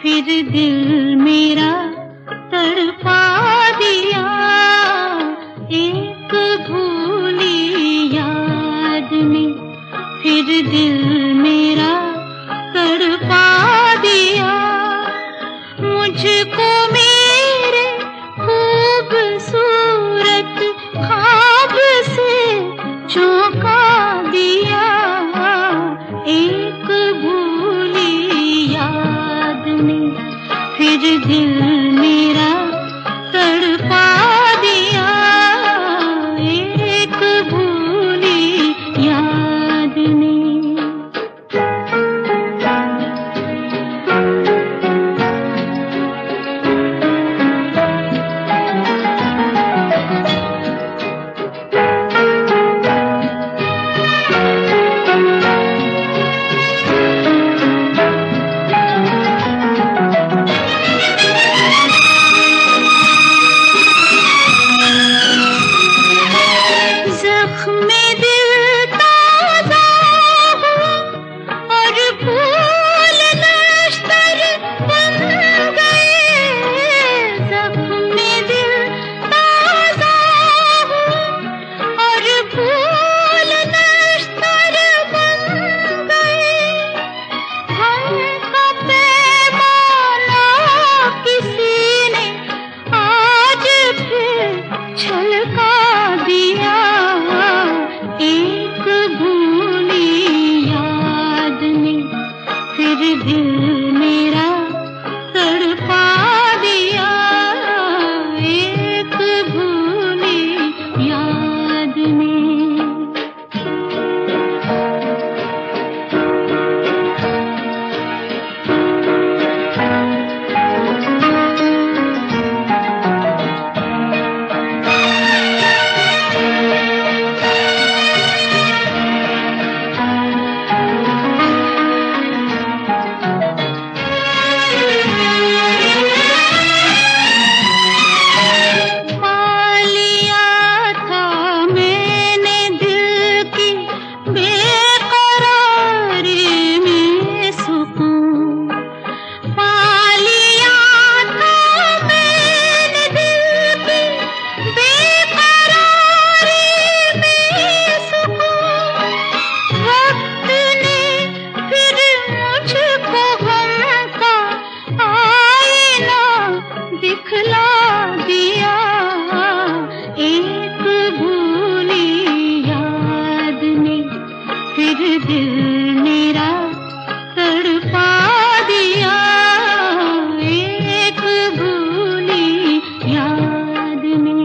फिर दिल मेरा तड़पा दिया एक भूली याद ने। फिर दिल मेरा तड़पा दिया मुझको मेरे खूबसूरत ख्वाब से चौंका दिया एक भूली याद ने। फिर दिल मेरा तड़पा दिया एक भूली याद ने। छलका दिया एक भूली याद ने। फिर दिल मेरा तड़पा दिया एक भूली याद ने। दिखला दिया एक भूली याद ने। फिर दिल मेरा तड़पा दिया एक भूली याद ने।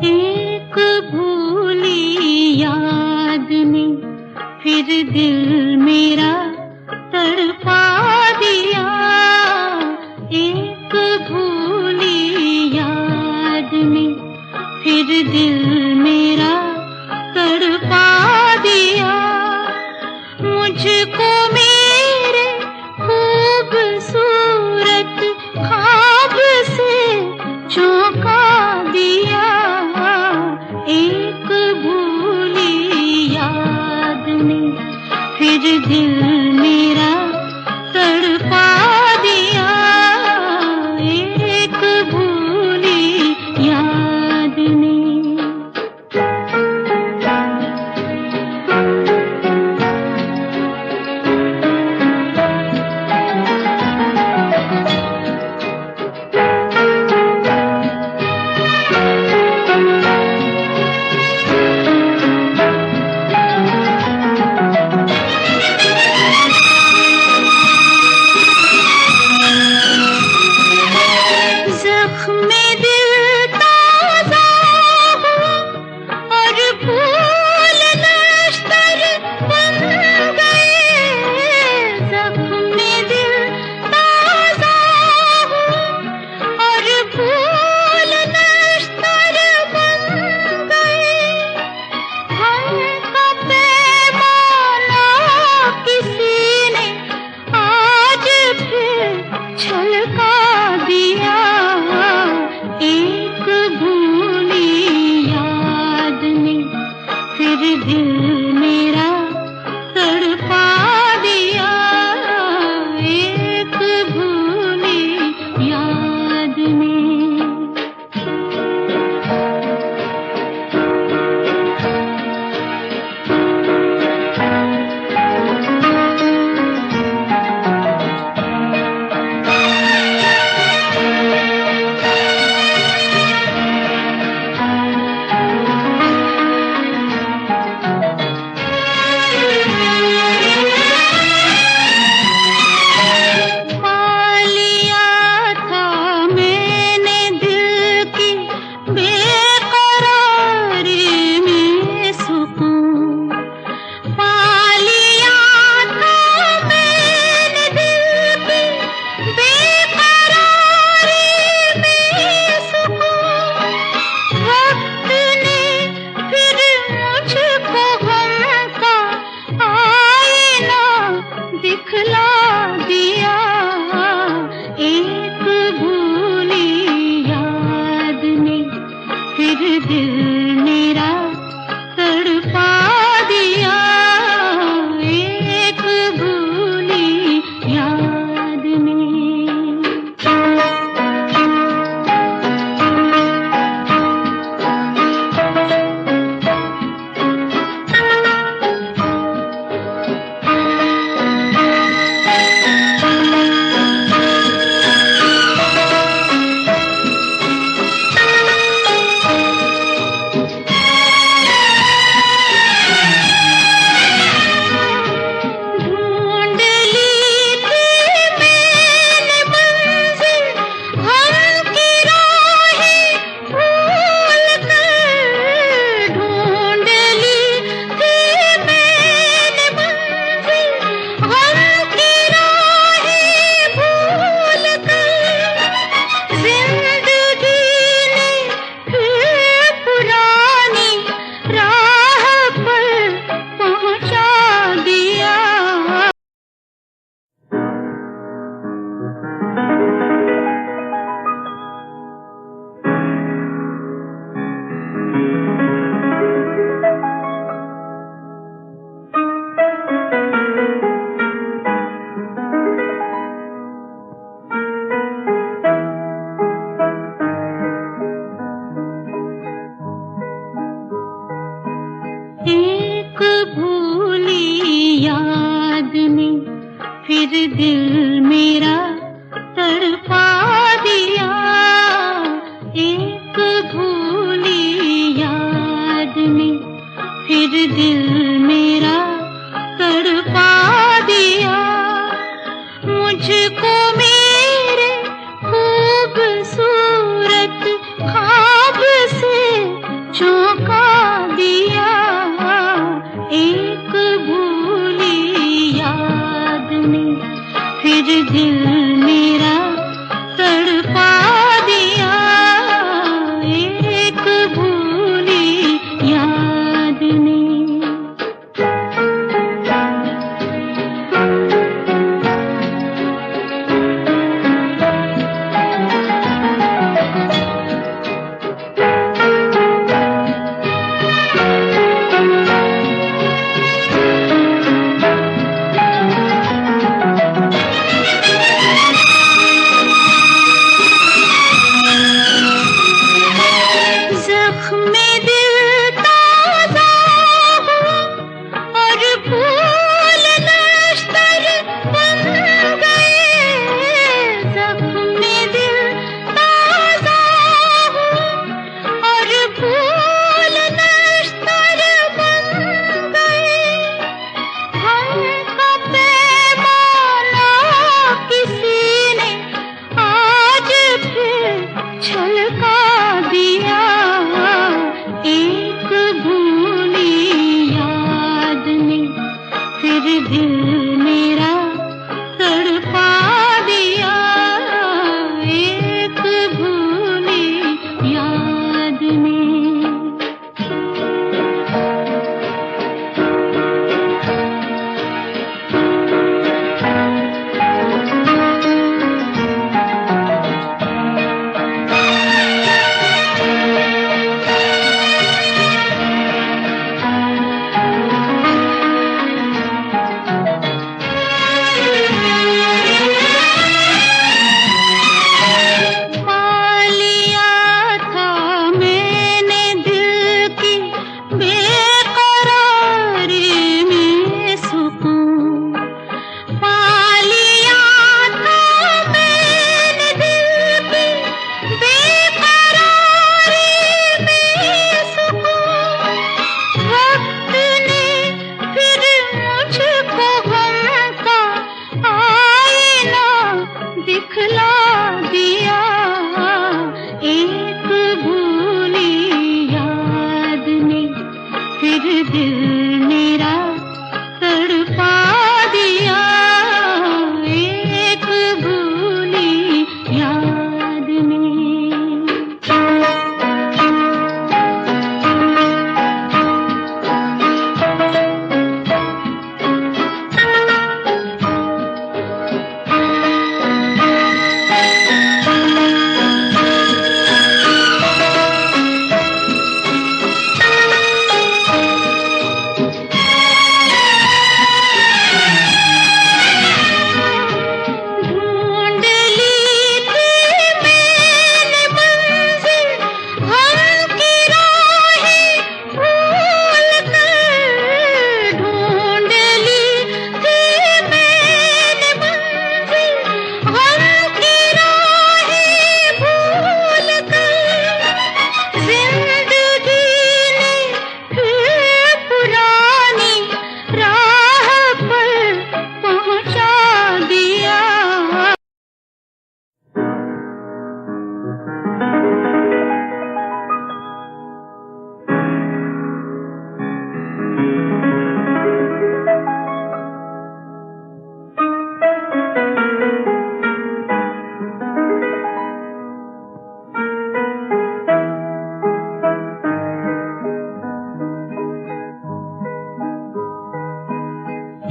एक भूली याद ने। फिर दिल मेरा तड़पा दिया एक भूली याद ने। फिर दिल मेरा तड़पा दिया मुझको मेरे खूबसूरत ख्वाब से चौंका दिया एक भूली दिल मेरा तड़पा दिया एक भूली याद ने। दिल मेरा तड़पा दिया एक भूली याद ने। दिल मेरा तड़पा दिया एक भूली याद ने। एक भूली याद ने फिर दिल मेरा तड़पा दिया एक भूली याद ने फिर दिल मेरा तड़पा दिया। मुझको मेरे खूबसूरत ख्वाब से चौंका दिया एक भूली याद ने फिर दिल मेरा तड़पा दिया एक भूली याद ने। दिल मेरा तड़पा दिया एक भूली याद ने।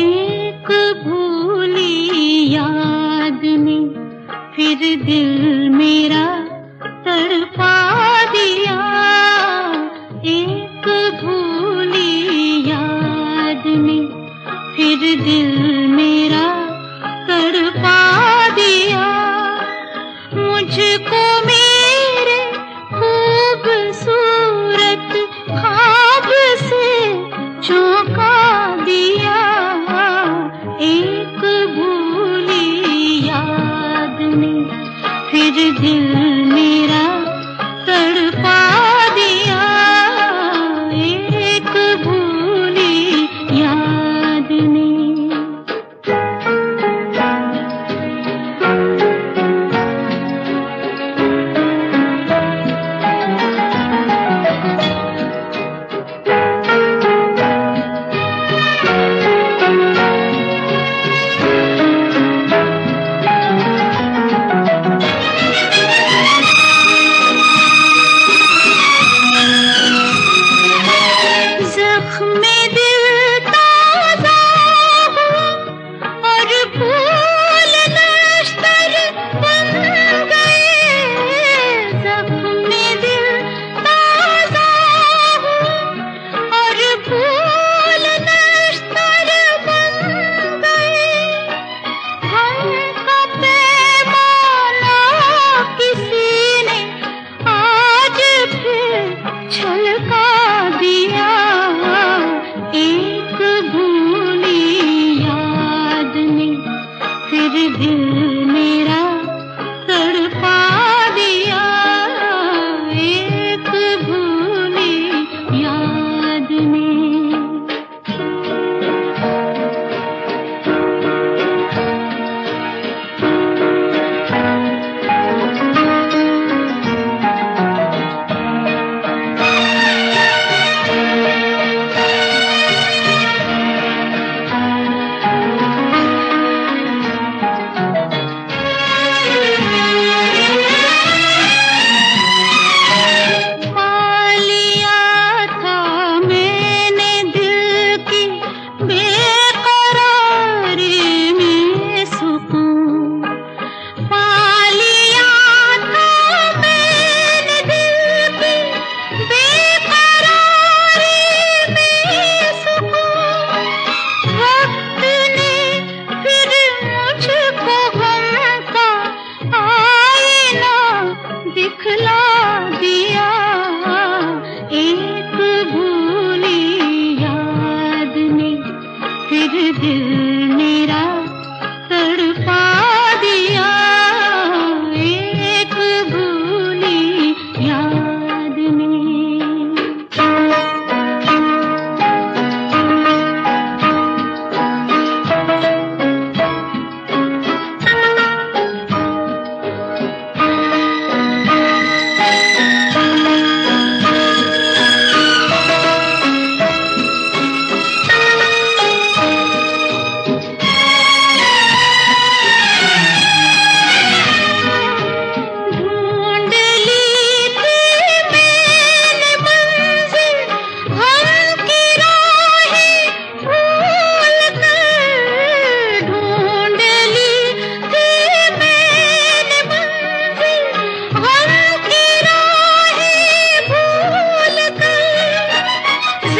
एक भूली याद ने फिर दिल मेरा तड़पा दिया एक भूली याद ने फिर दिल मेरा तड़पा दिया। मुझको मेरे खूबसूरत ख्वाब से चौंका दिया एक भूली याद ने फिर दिल मेरा तड़पा दिया एक भूली याद ने।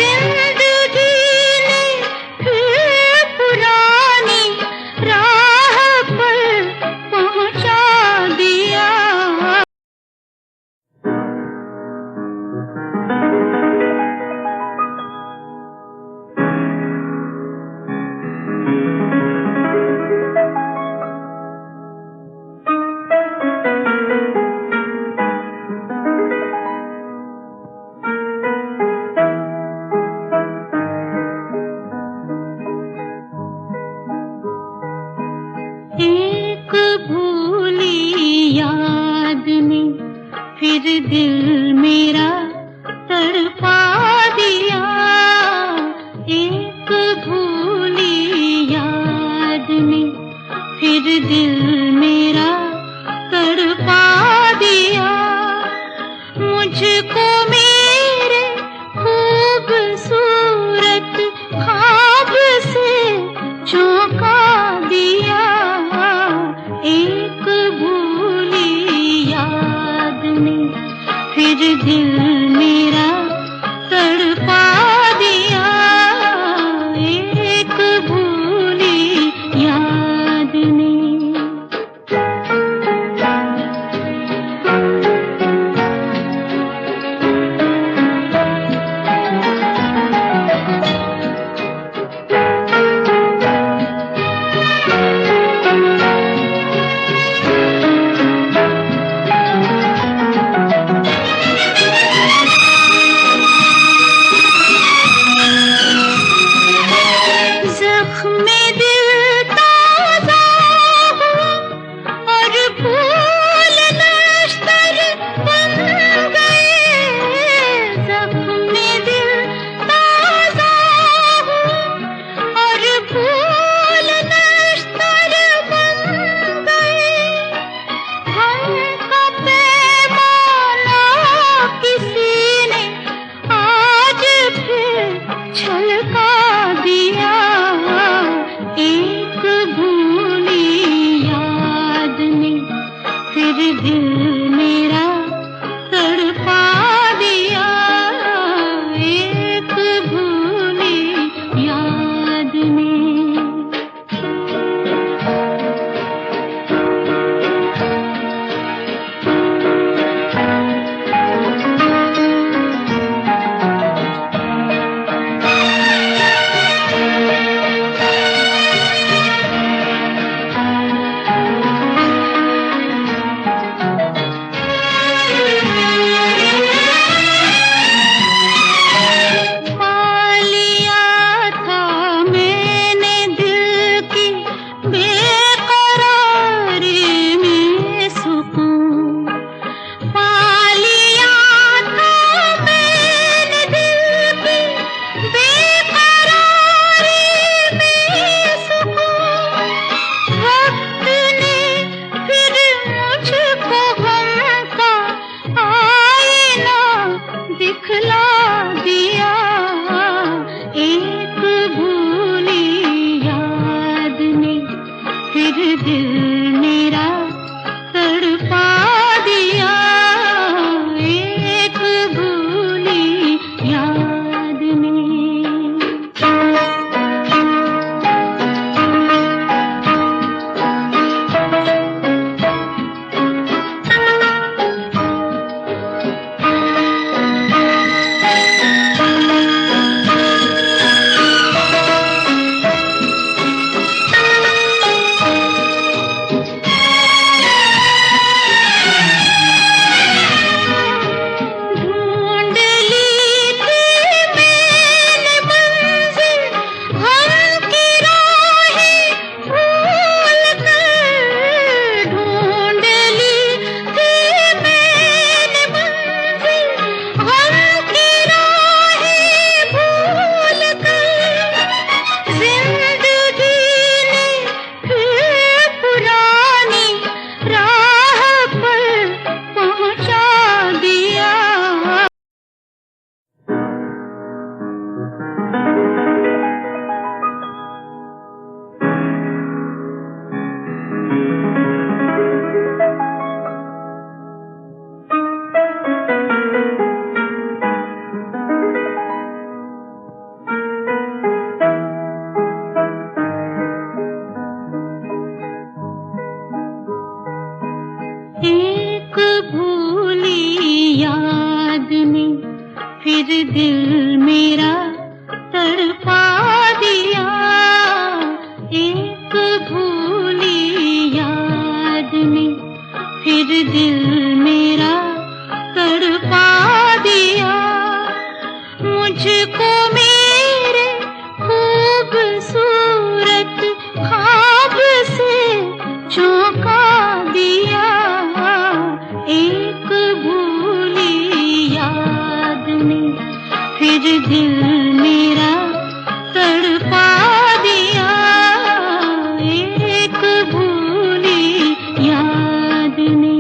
जिंदगी ने फिर पुरानी राह पर पहुंचा दिया। एक भूली याद ने फिर दिल मेरा तड़पा दिया। एक भूली याद ने फिर दिल मेरा तड़पा दिया। मुझको मेरे खूबसूरत ख्वाब से चौंका दिया। एक भूली याद ने फिर दिल मेरा तड़पा दिया। एक भूली याद ने। जख्मे दिल ताज़ा हुआ और फूल नश्तर बन गए। जख्मे दिल ताज़ा हुआ और फूल नश्तर बन गए। हम का पैमाना किसी ने आज फिर छलका दिया। एक भूली याद ने फिर दिल मेरा तड़पा दिया। एक भूली याद ने। मेरा तड़पा दिया। एक भूली याद ने फिर दिल मेरा तड़पा दिया। मुझको मेरे खूबसूरत ख्वाब से चौंका दिया। एक भूली याद ने फिर दिल मेरा तड़पा दिया। एक भूली याद ने।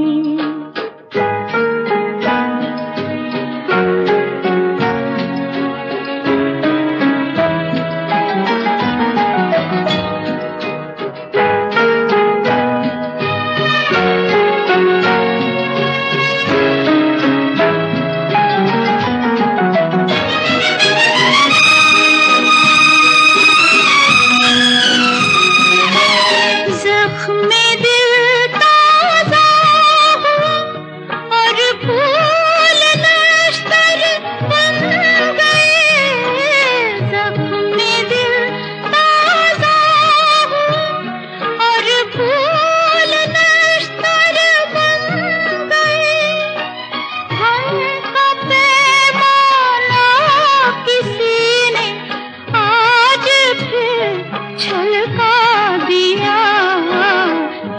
छलका दिया।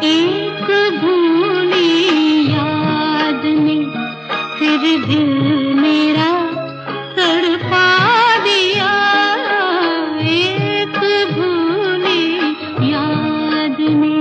एक भूली याद ने फिर दिल मेरा तड़पा दिया। एक भूली याद ने।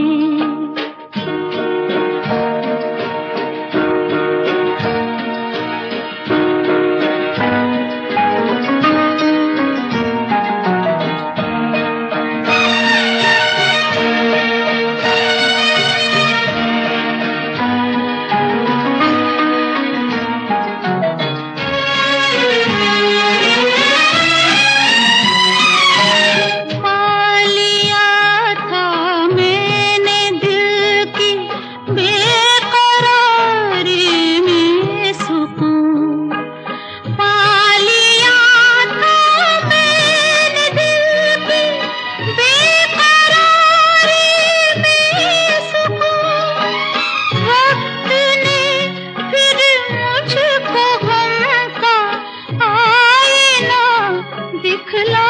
दिखला